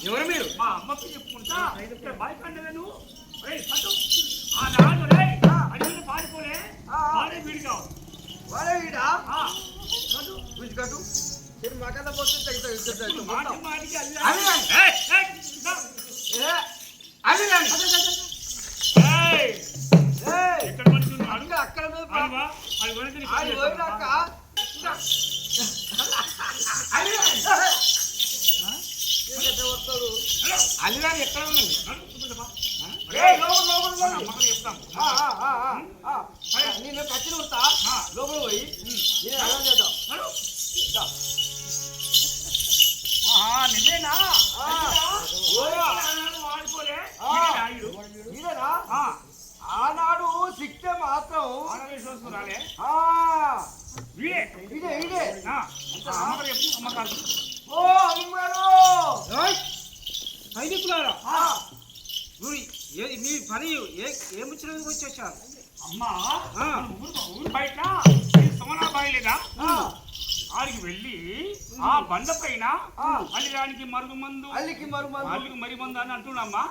ఎవరు మీరు? మా అమ్మకి చెప్పుకుంటా బాయ్కండను ఆనాడు అడిగిన పాడిపోలే వాడే వీడి కావాలి. వాడే వీడా? కట్టు మగత పోతే ఎక్కడ మనుషులు అక్కడ అల్లిరా ఎక్కడ ఉన్నది? నేను కచ్చి వస్తా లోపల పోయి నేను అలా చేద్దాం. నిజేనా? ఆనాడు శిక్ష మాత్రం రాలే ఇదే ఇదే అమ్మకారు. ఓ అమ్మగారు సైనికులారా, మీ పని ఏముచ్చినందుకు వచ్చేసారు? అమ్మా ఊరు బయట సోనా బాయి లేదా ఆడికి వెళ్ళి ఆ బండ పైన అల్లిరానికి మరుగుమందు అల్లికి మరి మందు అని అంటున్నామ్మా.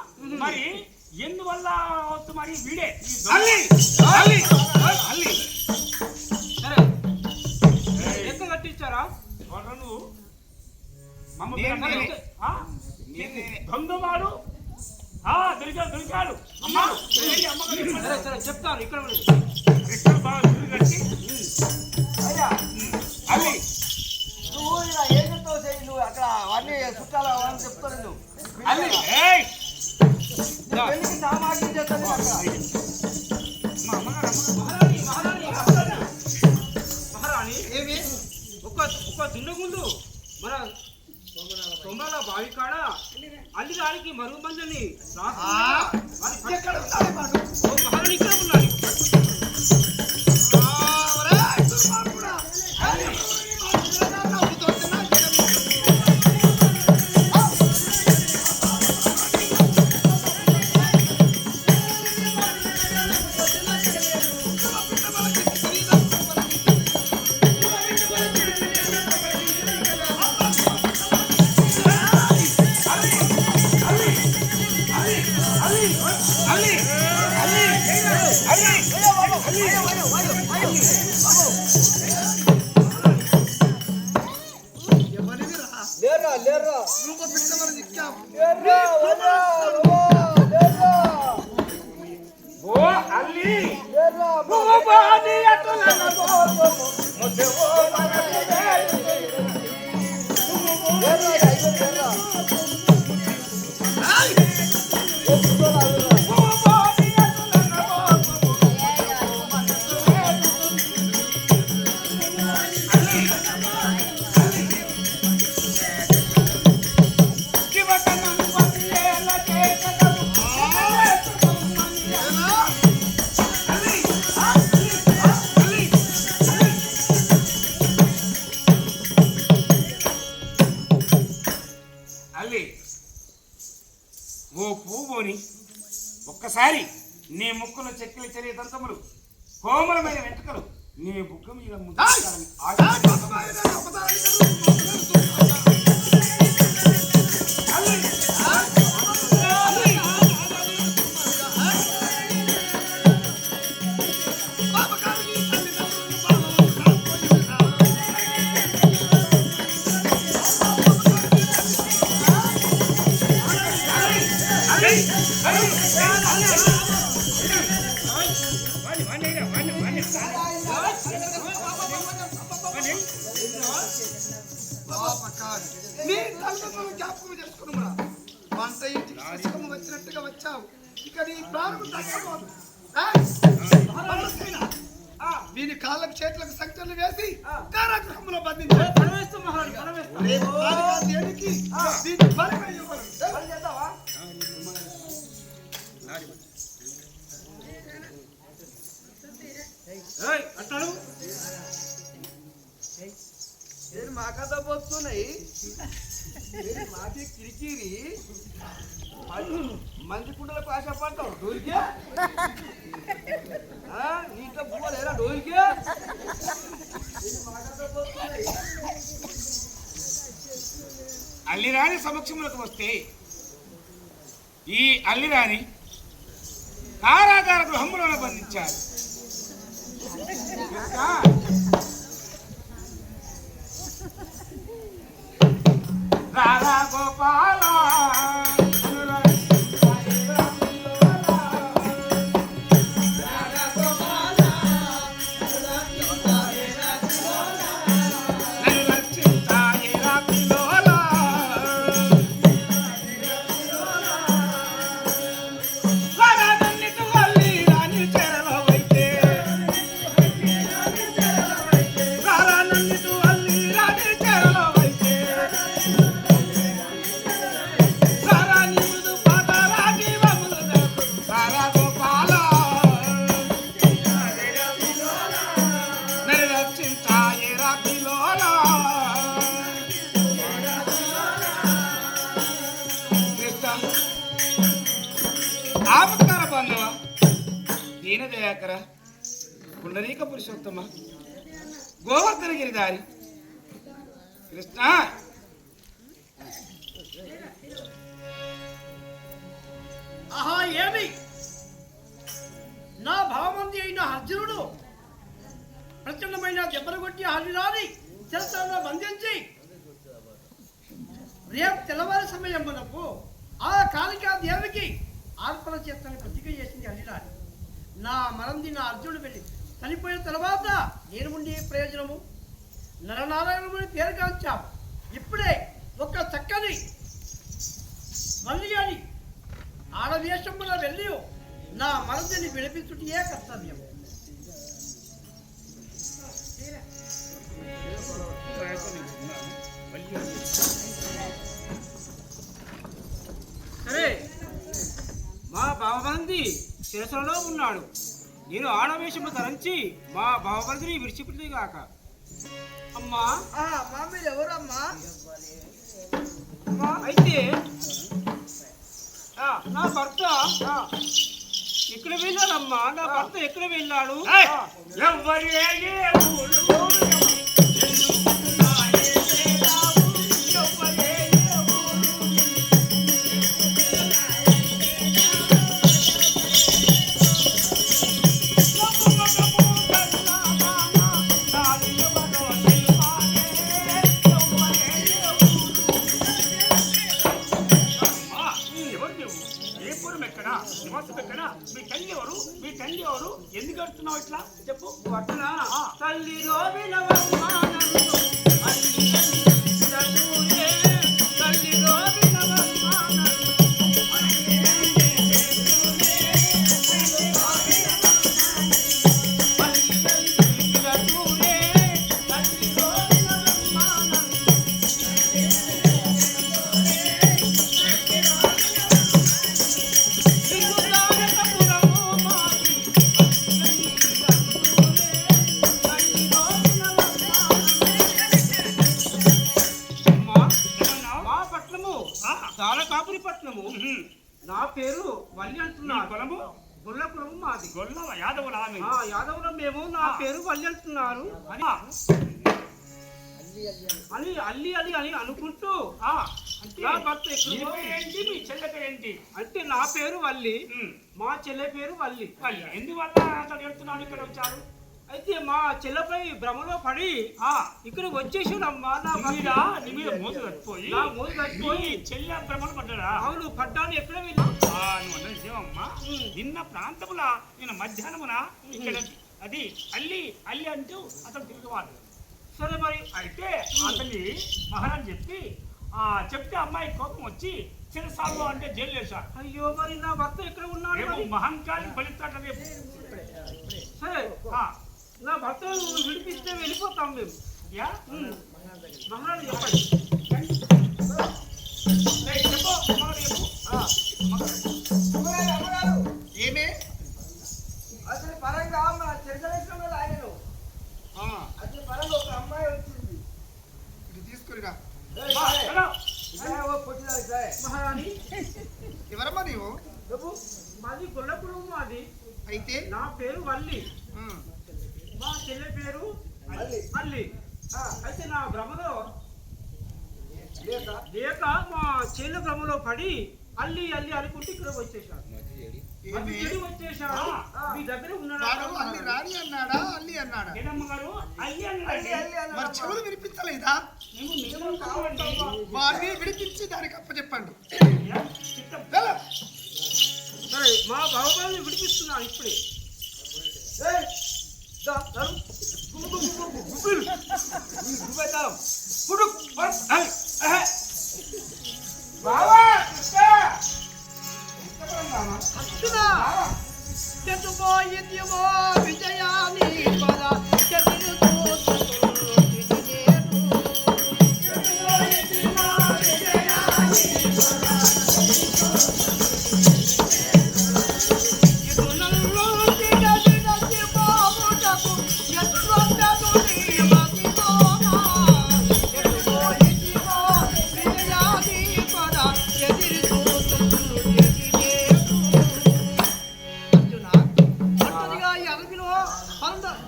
మరి ఎందువల్ల మరి వీడే సరే ఎంత కట్టించారా? నువ్వు దొంగవాడు దొరికాడు అమ్మా. సరే చెప్తాను. ఇక్కడ బాగా కట్టి అయ్యా అల్లి నువ్వు ఇలా ఏం చెప్తావు? నువ్వు అక్కడ అవన్నీ చుట్టాలు అవన్నీ చెప్తాను. నువ్వు పెళ్లికి సామాగ్రి చేస్తాను అక్కడ. మహారాణి ఏమి ఒక్క దున్నగుందు మన తొమ్మల బావి కాడ అల్లిరానికి మరుగు మందని మహారాణి ఇక్కడ ఉన్నాడు. ఓ పువ్వుని ఒక్కసారి నీ ముక్కును చెక్కిలి చెరియ దంతములు కోమలమైన వెంట్రుకలు నీ బుగ్గ మీద ముద్దాలని వచ్చినట్టుగా వచ్చావు. ఇక నీ ప్రాణం తగ్గబోదు. వీని కాళ్ళకు చేతులకు సంఖ్యలు వేసి కారాగృహంలో బంధించారు. దేనికి దీన్ని బలి చేద్దావా? అంటాడు నేను మా కథ పోతున్నాయి మాది కిరికిరి మంచి కుండలకు ఆశపడతావు డోలికే నీట్లో పువ్వలేరా డోలికే మా కథ పోతున్నాయి. అల్లిరాణి సమక్షంలోకి వస్తే ఈ అల్లిరాణి కారాగార గృహంలో బంధించారు. రాధా గోపాల ఆపత్కార బాంధవ దీన దయాకర పుండరీక పురుషోత్తమ గోవర్ధన గిరిదారి కృష్ణ ఆహా ఏమి నా భావమంది అయిన అర్జునుడు ప్రచండమైన దెబ్బలు హాజరాని చిరతలో బంధించి రేపు తెల్లవారి సమయం మనకు ఆ కాళికా దేవికి ఆర్పణ చేస్తానని ప్రతిజ్ఞ చేసింది హరిరాణి. నా మరంది నా అర్జునుడు వెళ్ళి చనిపోయిన తర్వాత నేను ఉండే ప్రయోజనము నరనారాయణుని పేరుగాంచాం. ఇప్పుడే ఒక చక్కని మళ్ళీ అని ఆడవేషమున వెళ్ళి నా మరందిని విడిపించుటే కర్తవ్యం. సరే మా బావబంది శిరసలో ఉన్నాడు. నేను ఆడవేషము ధరించి మా బావబందిని విడిచిపెట్టి గాక. అమ్మా మీరు ఎవరమ్మా? అయితే నా భర్త ఎక్కడ వెళ్ళాడమ్మా? నా భర్త ఎక్కడ వెళ్ళాడు? ఎందుకు అడుగుతున్నావు ఇట్లా చెప్పు. పట్టణ తల్లి దాలకాపురి పట్నము. నా పేరు వల్లి అంటున్నాను. కులము గొల్ల కులము మాది. గొల్ల యాదవులా? యాదవులం మేము. నా పేరు వల్లి అంటున్నారు అని అల్లి అని అని అనుకుంటూ నా భర్త ఏంటి మీ చెల్లె ఏంటి అంటే నా పేరు వల్లి, మా చెల్లె పేరు వల్లి. ఎందువల్ల అతను చెప్తున్నాను ఇక్కడ వచ్చారు? అయితే మా చెల్లెపై భ్రమలో పడి ఇక్కడ వచ్చేసాడమ్మా. నా మీద మోసు కట్టిపోయి నా మోసు కట్టిపోయి చెల్లె భ్రమలు పడ్డా? అవును పడ్డాను. ఎక్కడ వెళ్ళా నువ్వు నిన్న ప్రాంతముల నిన్న మధ్యాహ్నమున ఇక్కడ అది అల్లి అల్లి అంటూ అతను తిరుగువాడు. సరే మరి అయితే అతన్ని మహారాజ్ చెప్తే అమ్మాయి కోపం వచ్చి చిరసాలు అంటే జైలు వేశాడు. అయ్యో మరి నా భర్త ఎక్కడ ఉన్నాడు? మహంకాళి బలిస్తాట రేపు. సరే నా భర్త విడిపిస్తే వెళ్ళిపోతాం మేము. మహారాజు చెప్పండి. చెప్పు అమ్మగారు చెప్పు. అమ్మగారు, అమ్మగారు, ఏమే అసలు పరంగా మన చెరసలేసిన వాళ్ళు ఆయనను ఆ, అసలు పరంగా ఒక అమ్మాయి వచ్చింది. ఇది తీసుకురిగా. ఏయ్, బా, సరే. హలో. సరే, ఓ పొట్టిదాని, సరే. మహారాణి ఎవరమ్మా నీవు? చెప్పు. మాది గొల్లపురం మాది. అయితే నా పేరు వల్లి. ఆ, మా చెల్లె పేరు అల్లి. అల్లి. అయితే నా భ్రమలో లేక లేక మా చెల్లె భ్రమలో పడి అల్లి అల్లి అనుకుంటే ఇక్కడ వచ్చేసాడు. ఏమే చెడు వచ్చేసాడు. మీ దగ్గర వాడు ఉన్నాడు. అల్లి రాణి అన్నాడా అల్లి అన్నాడా? ఏదమ్మగారు అయ్యి అల్లి, అన్నాడండి. అల్లి అన్నాడు మరి అమ్మా. చెవులు వినిపించలేదా? మేము నిజం కావండి. వాడిని విడిపించి దానికి అప్పచెప్పండి. చిత్తం. వెళ్ళు. సరే మా బావగారిని విడిపిస్తున్నాను ఇప్పుడే. ఏయ్, దా, నడు. గుమ్ము, గుమ్ము, గుమ్ము, గుమ్ములు. ఈ గుమ్మే తాళం. పుడు, పడు. ఏయ్, ఏయ్. బావా, కృష్ణ. అర్జున చెట్టుపోయిందేమో విజయాన్ని పద చెట్టుతో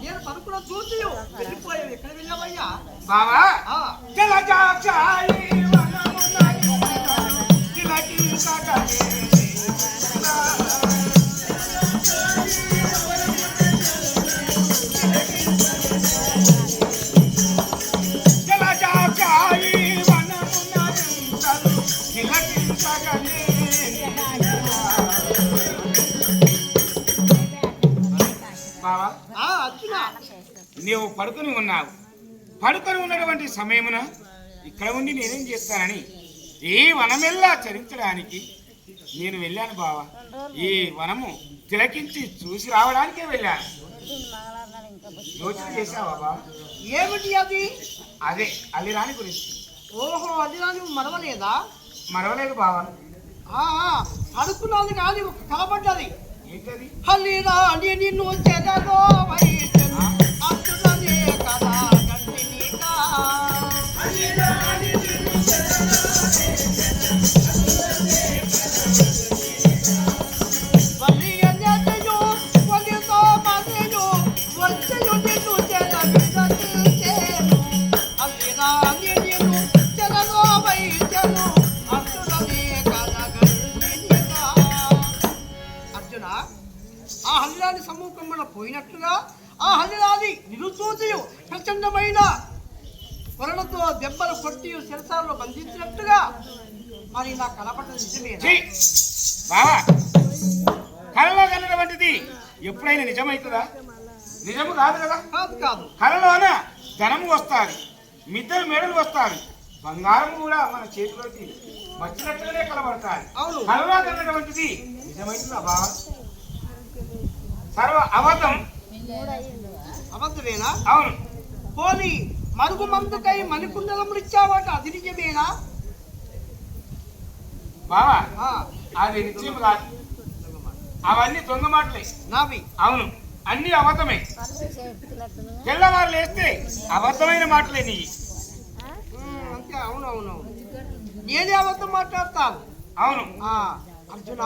నేను పలుకున్న చూసి వెళ్ళిపోయావు. ఎక్కడ వెళ్ళావయ్యా? బావా ఆ, జలజాక్షాయి వనమున తిలకి సగలే. జలజాక్షాయి వనమున తిలకి సగలే. బావా అర్జున నీవు పడుకొని ఉన్నావు. పడుకొని ఉన్నటువంటి సమయమున ఇక్కడ ఉండి నేనేం చేస్తానని ఈ వనమెల్లా చరించడానికి నేను వెళ్ళాను బావా. ఈ వనము తిలకించి చూసి రావడానికే వెళ్ళాను. యోచన చేశావా బావా? ఏమిటి అది? అదే అల్లిరాని గురించి. ఓహో, అది నువ్వు మరవలేదా? మరవలేదు బావా. అనుకున్నది కానీ ఒక కలబడ్డది. ఏంటది? హల్లిరాని నిన్ను చెరలో వైద్యను అట్టునదే కదా గంటినికా. వల్లి అన్యతయు వల్లితో మదయు వచ్చయు నిన్ను చెరవిడతేను. హల్లిరాని నిన్ను చెరలో వైద్యను అట్టునదే కదా గంటినికా. అర్జున, ఆ హల్లిరాని సమ్ముఖమున పోయినట్లుగా ఆ హల్లిరాని నిరుచూచియు ప్రచండమైన కొరలతో దెబ్బలు కొట్టి శిరసాలలో బంధించినట్టుగా మరి నా కనపడ్డ నిజమేనా? ఛీ! బావా కలలో కన్నటువంటిది ఎప్పుడైనా నిజమవుతుందా? నిజము కాదు కదా. కాదు కాదు. కలలోన ధనము వస్తుంది, మిద్దరు మెడలు వస్తాయి, బంగారం కూడా మన చేతిలోకి వచ్చినట్లుగానే కలబడతాయి. అవును. కలలో కన్నటువంటిది నిజమైతుందా బావా? సర్వ అబద్ధం. అబద్ధమేనా? అవును. పోనీ మరుగు మందుకై మణికుండలములు ఇచ్చావాట, అది నిజమేనా? బావా ఆ, అది నిత్యం కాదు, అవన్నీ దొంగ మాటలే. నావి. అవును, అన్ని అబద్ధమే. తెల్లవారు లేస్తే అబద్ధమైన మాటలే నీ. అంతే. అవునవునవును, నేనే అబద్ధం మాట్లాడతాను. అవును. అర్జున,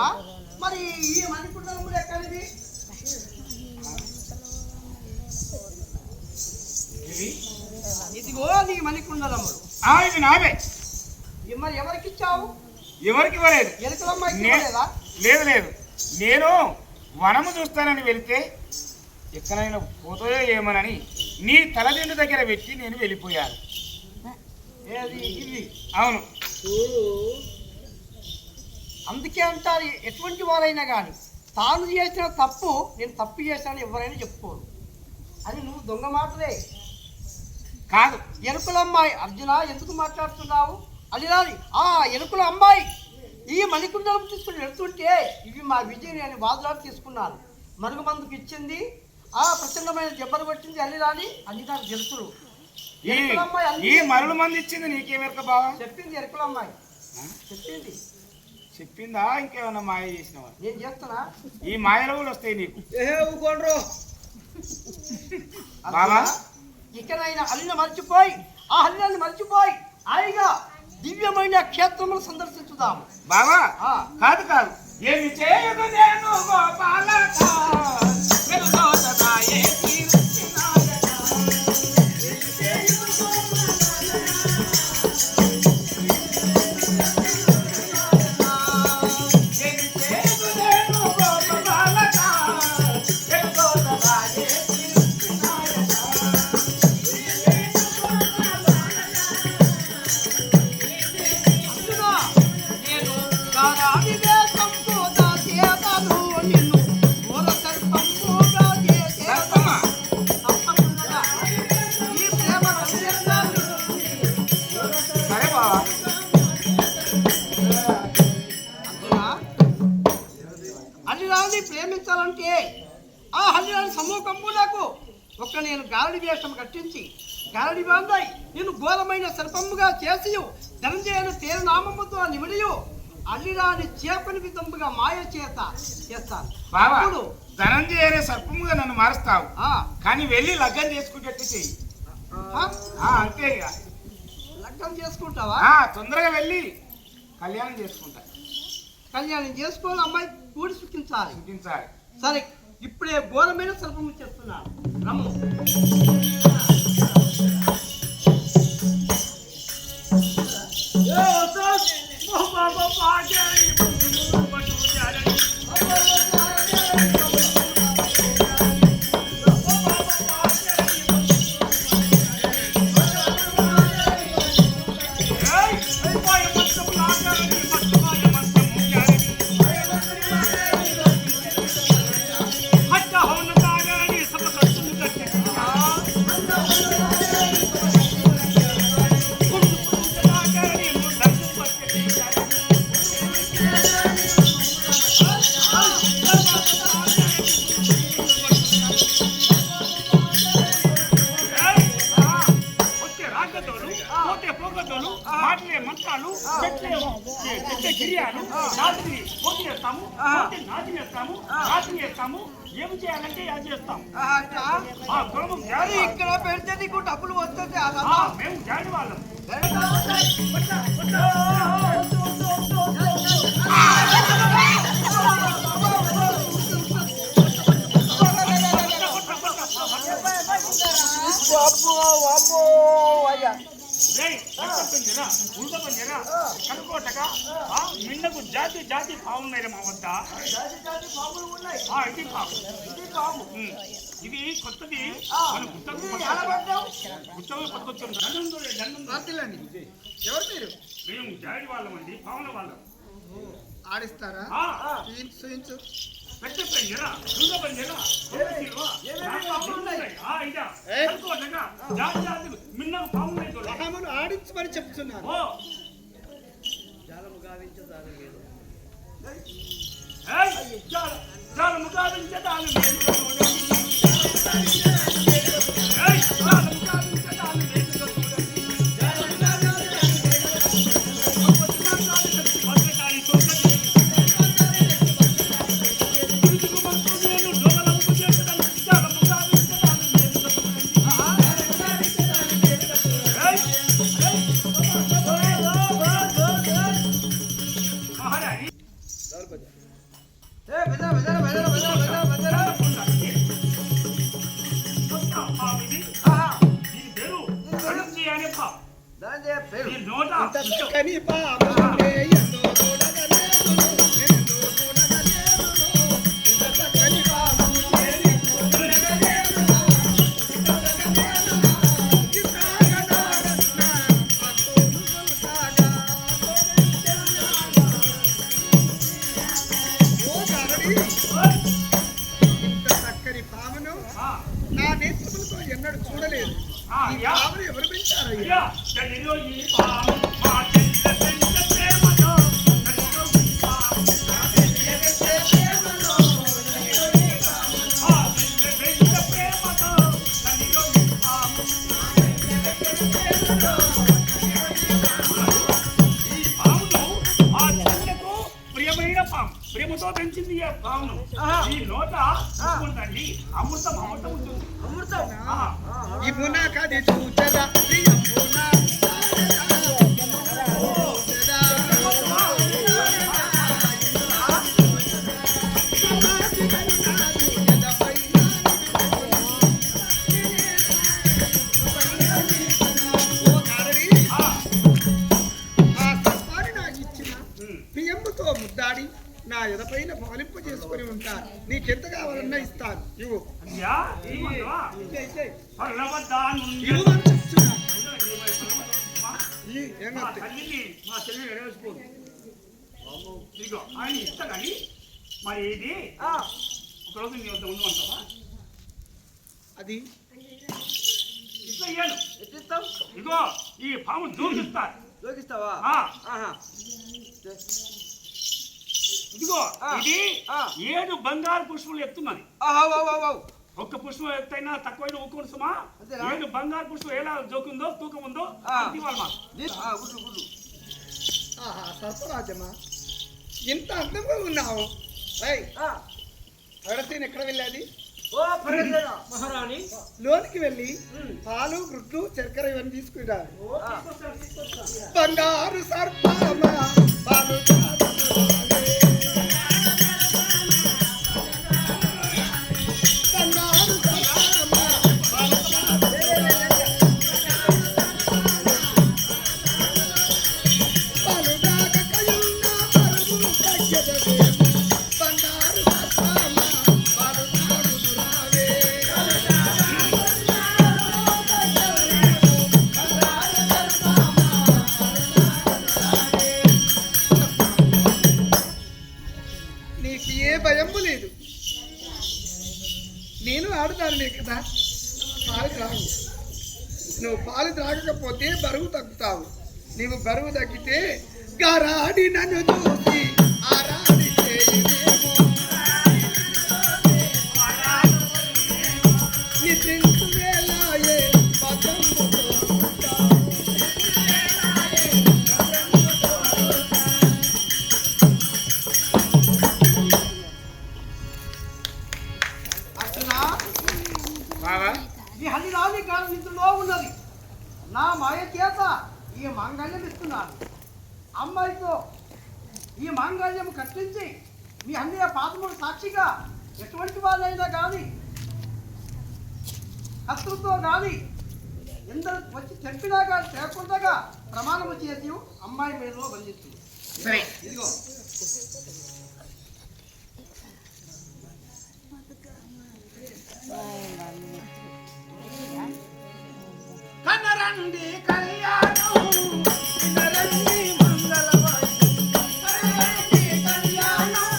మరి ఈ మణికుండలములు ఎక్కడివి? ఇవి ఇదిగో నీ మణికుండలములు. ఇవి నావే. మరి ఎవరికి ఇచ్చావు? ఎవరికి ఇవ్వలేదు. ఎరుకలమ్మాయికి నే- ఇవ్వలేదా? లేదు లేదు, నేను వనము చూస్తానని వెళితే ఎక్కడైనా పోతాయో ఏమోనని నీ తలదిండు దగ్గర పెట్టి నేను వెళ్ళిపోయాను. ఏది ఇవి? అవును. అందుకే అంటారు, ఎటువంటి వారైనా కానీ తాను చేసిన తప్పు నేను తప్పు చేశాను ఎవరైనా చెప్పుకోరు. అది నువ్వు దొంగ మాటలే. కాదు. ఎరుకుల అమ్మాయి. అర్జున, ఎందుకు మాట్లాడుతున్నావు? అది రాని ఆ ఎరుకుల అమ్మాయి ఈ మణికుండలం తీసుకుని వెళ్తుంటే ఇవి మా విజయని అని వాదులాడు తీసుకున్నాను. మరుగు మందుకు ఇచ్చింది, ఆ ప్రచండమైన దెబ్బలు పట్టింది అల్లి రాని. అది నాకు తెలుసులు. ఈ మరుల మంది ఇచ్చింది నీకేమెరక బావా? చెప్పింది ఎరుకుల అమ్మాయి. చెప్పింది చెప్పిందా ఇంకేమన్నా మాయ చేసినవా? నేను చేస్తానా? ఈ మాయలు కూడా వస్తాయి నీకు. ఊకోండ్రు బాబా ఇకనైనా అల్లిని మర్చిపోయి ఆ అల్లిని మర్చిపోయి హాయిగా దివ్యమైన క్షేత్రములు సందర్శించుదాము. బాబా ఆ, కాదు కాదు, ఏమి చేయదు నేను గోపాలక వెలుగోదరాయే కీర్తినాయక. ఏమి చేయదు నేను గోపాలక వెలుగోదరాయే కీర్తినాయక. అందునా నేను దారాడి దేశంకు దాచేదను నిన్ను మూల సర్పముగా చేసేదను. సర్పమా? తప్పకుండా ఈ ప్రేమ సందేశాన్ని సరే బాబా. అందునా హల్లిరాని ప్రేమించాలంటే ఆ హల్లిరాని సమూహమునకు ఒక నేను గారడి వేషం కట్టించి గారడి బాందాయి నేను ఘోరమైన సర్పముగా చేసి ధనంజయని పేరు నామముతో నిమిడియు అల్లిరాని చేపని విధముగా మాయ చేస్తాను. బాబా అప్పుడు ధనంజయ అనే సర్పముగా నన్ను మారుస్తావు, ఆ, కానీ వెళ్ళి లగ్గం చేసుకునేట్టు చెయ్యి. ఆ, అంతే ఇక. లగ్నం చేసుకుంటావా? తొందరగా వెళ్ళి కళ్యాణం చేసుకుంటా. కళ్యాణం చేసుకొని అమ్మాయి కూడి సుఖించాలి. చూపించాలి. సరే ఇప్పుడే ఘోరమైన సర్పము చేస్తున్నాను. రమ్ము. మాటలే మంత్రాలు, చెట్లే గిరియాలు, రాత్రి పోటీ చేస్తాము, నాటి చేస్తాము, రాత్రి చేస్తాము. ఏమి చేయాలంటే అది చేస్తాం. ఇక్కడ పెడితే నీకు డబ్బులు వస్తుంది. మేము జాడి వాళ్ళం. కనుకోటగా మిన్నకు జాతి జాతి పావున్నాయి మా వద్ద. ఇది పాము. ఇది కొత్తది. మన గుట్టకు పట్టుకొచ్చాం. ఎవరు మీరు? మేము జాడి వాళ్ళమండి, పావుల వాళ్ళం. ఆడిస్తారా? చూయించు. పెద్ద పంజరా, దుర్గ పంజరా, కనుకోటగా జాతి జాతి మిన్నకు పావున్నాయి. ఆడించమని చెప్తున్నాను. జాలము గావించదాలు నా నేత్రములతో ఎన్నడూ చూడలేదు. ఎవరు పెంచారు? ఈ పామును ప్రేమతో పెంచింది ఈ పామును. ఈ నోట ఉంటుందండి అమృతం అమృతం ఉంటుంది. అమృతం ఇప్పునా కది చూచదా ప్రియమునా ముద్దాడి నా ఎదపైన పాలింపు చేసుకుని ఉంటా. నీకెంత కావాలన్నా ఇస్తాను. ఇవ్వు. అయ్యా ఏమంటావా? మా చెల్లిని ఎడవేసుకోదు. ఇదిగో ఆయన ఇస్తా కానీ మరి ఇది ఒకరోజు నీ వద్ద ఉండమంటావా? అది ఇట్లా ఇయ్యాను. ఎట్లిస్తావు? ఇదిగో ఈ పాము దూకిస్తారు. దోకిస్తావా? ఇదిగో ఇది 7 బంగారు పుష్పములు ఎత్తున్నది. ఒక్క పుష్పం ఎత్తైనా తక్కువైనా ఊరుకోండి సుమా. 7 బంగారు పుష్పం ఎలా జోకుందో తూకం ఉందో సర్పరాజమ్మా, ఇంత అందంగా ఉన్నావు. అడతీని ఎక్కడ వెళ్ళేది? మహారాణి లోనికి వెళ్ళి పాలు గుడ్లు చక్కెర ఇవన్నీ తీసుకురా. బంగారు సర్పమా పాలు నేను ఆడుతాను కదా. పాలు త్రాగు. నువ్వు పాలు త్రాగకపోతే బరువు తగ్గుతావు. నీవు బరువు తగ్గితే గారాడి నన్ను చూసి ఆరాడి నిద్రించు వేలాయే ఈ హరిరాజు గారి నిధుల్లో ఉన్నది. నా మాయ చేత ఈ మాంగళ్యం ఇస్తున్నాను. అమ్మాయితో ఈ మాంగళ్యం కట్టించి మీ అన్నయ్య పాదములు సాక్షిగా ఎటువంటి వాళ్ళైనా కానీ కత్తులతో కానీ ఎందరు వచ్చి చెప్పినా కానీ చేయకుండా ప్రమాణము చేసి అమ్మాయి మీదలో బంధించు. సరే, ఇదిగో కనరండి కళ్యాణం వినరండి మంగళవాద్యం. కనరండి కళ్యాణం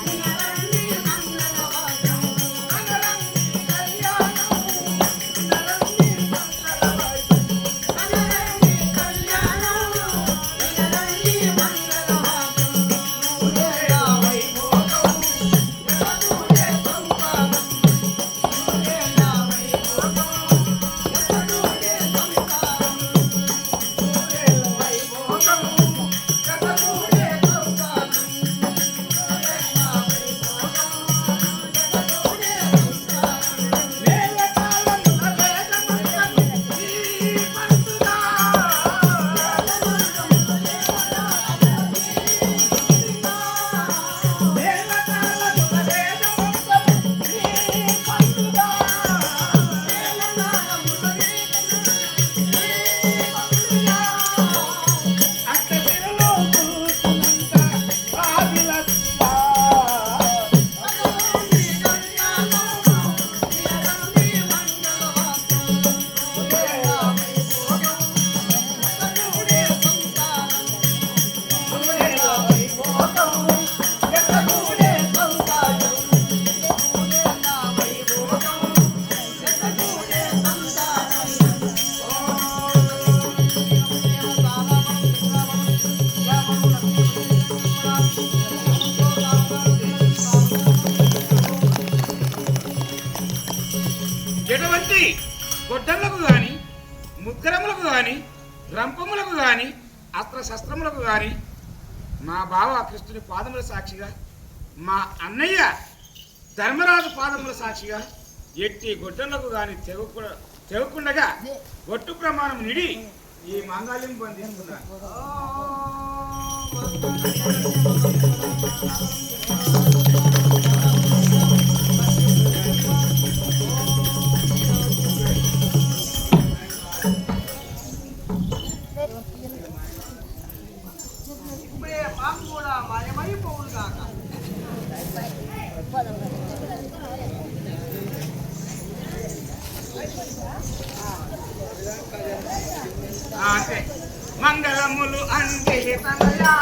వినరండి మంగళవాద్యం. కనరండి కళ్యాణం వినరండి మంగళవాద్యం. కనరండి కళ్యాణం వినరండి మంగళవాద్యం. నూరేళ్ల వైభోగం ఎనదూరే సంపాదం. నూరేళ్ల వైభోగం ఎటువంటి గొడ్డళ్లకు గాని ముద్గరములకు గాని రంపములకు గాని అస్త్ర శస్త్రములకు గాని మా బావ కృష్ణుని పాదముల సాక్షిగా, మా అన్నయ్య ధర్మరాజు పాదముల సాక్షిగా ఎట్టి గొడ్డలకు గాని తెగకుండగా ఒట్టు ప్రమాణం నిడి ఈ మాంగళ్యం పొందిస్తున్నాను. ఇప్పుడే మాకు కూడా మాయమైపోవును కాక. అంతే మంగళములు అంటే తనయా